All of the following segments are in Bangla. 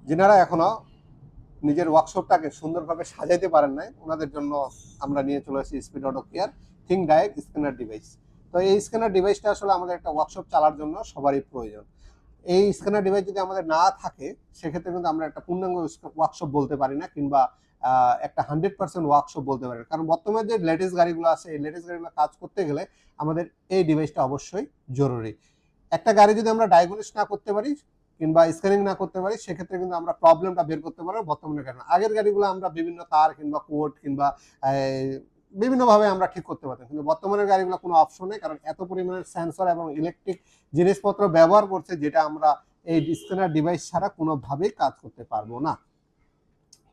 যারা এখনো নিজের ওয়ার্কশপটাকে সুন্দরভাবে সাজাইতে পারেন নাই, ওনাদের জন্য আমরা নিয়ে চলে আসি speed auto care think direct scanner device. তো এই স্ক্যানার ডিভাইসটা আসলে আমাদের একটা ওয়ার্কশপ চালার জন্য সবারই প্রয়োজন। এই স্ক্যানার ডিভাইস যদি আমাদের না থাকে, সেক্ষেত্রে কিন্তু আমরা একটা পূর্ণাঙ্গ ওয়ার্কশপ বলতে পারি না, কিংবা একটা 100% ওয়ার্কশপ বলতে পারি না। কারণ বর্তমানে যে লেটেস্ট গাড়িগুলো আছে, এই লেটেস্ট গাড়িগুলো কাজ করতে গেলে আমাদের এই ডিভাইসটা অবশ্যই জরুরি। একটা গাড়ি যদি আমরা ডায়াগনোস না করতে পারি কিংবা স্ক্যানিং না করতে পারি, সেক্ষেত্রে কিন্তু আমরা প্রবলেমটা বের করতে পারবো বর্তমানে গাড়ি। আগের গাড়িগুলো আমরা বিভিন্ন তার কিংবা কোড কিংবা বিভিন্নভাবে আমরা ঠিক করতে পারতাম, কিন্তু বর্তমানের গাড়িগুলো কোনো অপশন নেই, কারণ এত পরিমাণের সেন্সর এবং ইলেকট্রিক জিনিসপত্র ব্যবহার করছে, যেটা আমরা এই স্ক্যানার ডিভাইস ছাড়া কোনোভাবেই কাজ করতে পারবো না।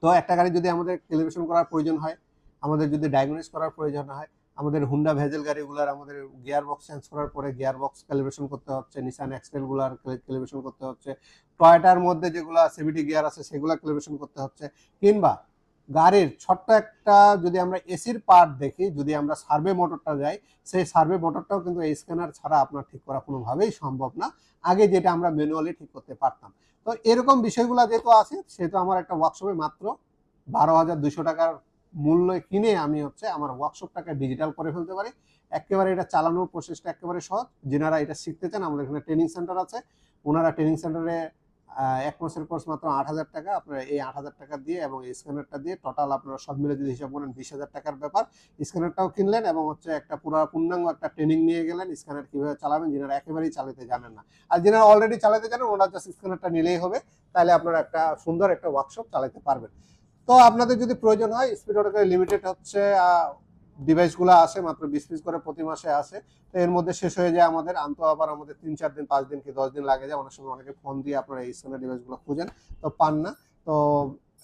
তো একটা গাড়ি যদি আমাদের ক্যালিব্রেশন করার প্রয়োজন হয়, আমাদের যদি ডায়াগনোস করার প্রয়োজন হয়, আমাদের হুন্ডা ভেজেল গাড়িগুলোর আমাদের গিয়ার বক্স চেঞ্জ করার পরে গিয়ার বক্স ক্যালিব্রেশন করতে হচ্ছে, নিসান এক্সটেলগুলোর ক্যালিব্রেশন করতে হচ্ছে, টয়োটার মধ্যে যেগুলো সিভিটি গিয়ার আছে সেগুলো ক্যালিব্রেশন করতে হচ্ছে, কিংবা গাড়ির ছোট্ট একটা যদি আমরা এসির পার্ট দেখি, যদি আমরা সার্ভে মোটরটা যাই, সেই সার্ভে মোটরটাও কিন্তু এই স্ক্যানার ছাড়া আপনার ঠিক করা কোনোভাবেই সম্ভব না, আগে যেটা আমরা ম্যানুয়ালি ঠিক করতে পারতাম। তো এরকম বিষয়গুলো যেহেতু আছে, সেহেতু আমার একটা ওয়ার্কশপে মাত্র 12,200 টাকার মূল্যে কিনে আমি আমার ওয়ার্কশপটাকে ডিজিটাল করে ফেলতে পারি। একেবারে এটা চালানোর প্রসেসটা একেবারে সহজ। যারা এটা শিখতে চান, আমাদের এখানে ট্রেনিং সেন্টার আছে। ওনারা ট্রেনিং সেন্টারে 1 মাসের কোর্স মাত্র 8,000 টাকা। আপনারা এই 8,000 টাকা দিয়ে এবং এই স্ক্যানারটা দিয়ে টোটাল আপনারা সব মিলে যদি হিসাব করেন 20,000 টাকার ব্যাপার। স্ক্যানারটাও কিনলেন এবং একটা পুরো পূর্ণাঙ্গ একটা ট্রেনিং নিয়ে গেলেন স্ক্যানার কিভাবে চালাবেন, যারা একেবারেই চালাতে জানেন না। আর যারা অলরেডি চালাতে জানেন, ওনারা জাস্ট স্ক্যানারটা নিলেই হবে। তাহলে আপনারা একটা সুন্দর একটা ওয়ার্কশপ চালাতে পারবেন। তো আপনাদের যদি প্রয়োজন হয়, স্পিড অটো লিমিটেড ডিভাইসগুলো আসে মাত্র 20 পিস করে প্রতি মাসে আসে। তো এর মধ্যে শেষ হয়ে যায় আমাদের, আনতো আবার আমাদের 3-4 দিন 5 দিন কি 10 দিন লাগে যায়। অনেক সময় অনেকে ফোন দিয়ে আপনারা এই স্ক্যানার ডিভাইসগুলো খুঁজেন, তো পান না। তো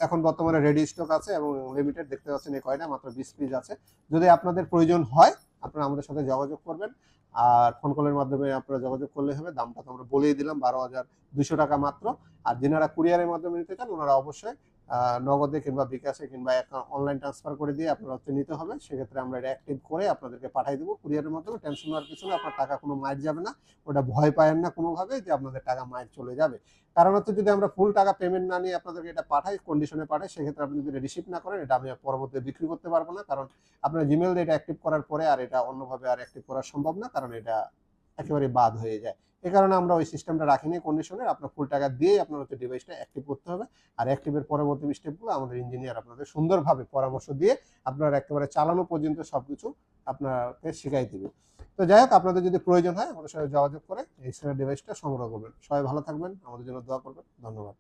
এখন বর্তমানে রেডি স্টক আছে এবং লিমিটেড দেখতে পাচ্ছেন এই কয়টা মাত্র 20 পিস আছে। যদি আপনাদের প্রয়োজন হয়, আপনারা আমাদের সাথে যোগাযোগ করবেন, আর ফোন কলের মাধ্যমে আপনারা যোগাযোগ করলে হবে। দামটা তো আমরা বলেই দিলাম, 12,200 টাকা মাত্র। আর যারা কুরিয়ারের মাধ্যমে নিতে চান, ওনারা অবশ্যই নগদে কিংবা বিকাশে কিংবা অনলাইন ট্রান্সফার করে দিয়ে আপনারা নিতে হবে। সেক্ষেত্রে আমরা এটা অ্যাক্টিভ করে আপনাদেরকে পাঠিয়ে দেবো কুরিয়ারের মাধ্যমে। টেনশন নেওয়ার কিছু না, আপনার টাকা কোনো মাইর যাবে না। ওটা ভয় পায়েন না কোনোভাবে যে আপনাদের টাকা মাইর চলে যাবে। কারণ যদি আমরা ফুল টাকা পেমেন্ট না নিয়ে আপনাদেরকে এটা পাঠাই, কন্ডিশনে পাঠাই, সেক্ষেত্রে আপনি যদি রিসিভ না করেন, এটা আমি পরবর্তীতে বিক্রি করতে পারবো না। কারণ আপনার জিমেল দিয়ে এটা অ্যাক্টিভ করার পরে আর এটা অন্যভাবে আর অ্যাক্টিভ করা সম্ভব না, কারণ এটা একেবারে বাদ হয়ে যায়। এই কারণে আমরা ওই সিস্টেমটা রাখিনি কন্ডিশনে। আপনার ফুল টাকা দিয়েই আপনার ডিভাইসটা অ্যাক্টিভ করতে হবে। আর অ্যাক্টিভের পরবর্তী স্টেপগুলো আমাদের ইঞ্জিনিয়ার আপনাদের সুন্দরভাবে পরামর্শ দিয়ে আপনার একেবারে চালানো পর্যন্ত সবকিছু আপনাকে শিখাই দিবে। তো যাই হোক, আপনাদের যদি প্রয়োজন হয় আমাদের সাথে যোগাযোগ করে এই ডিভাইসটা সংগ্রহ করবেন। সবাই ভালো থাকবেন, আমাদের জন্য দোয়া করবেন। ধন্যবাদ।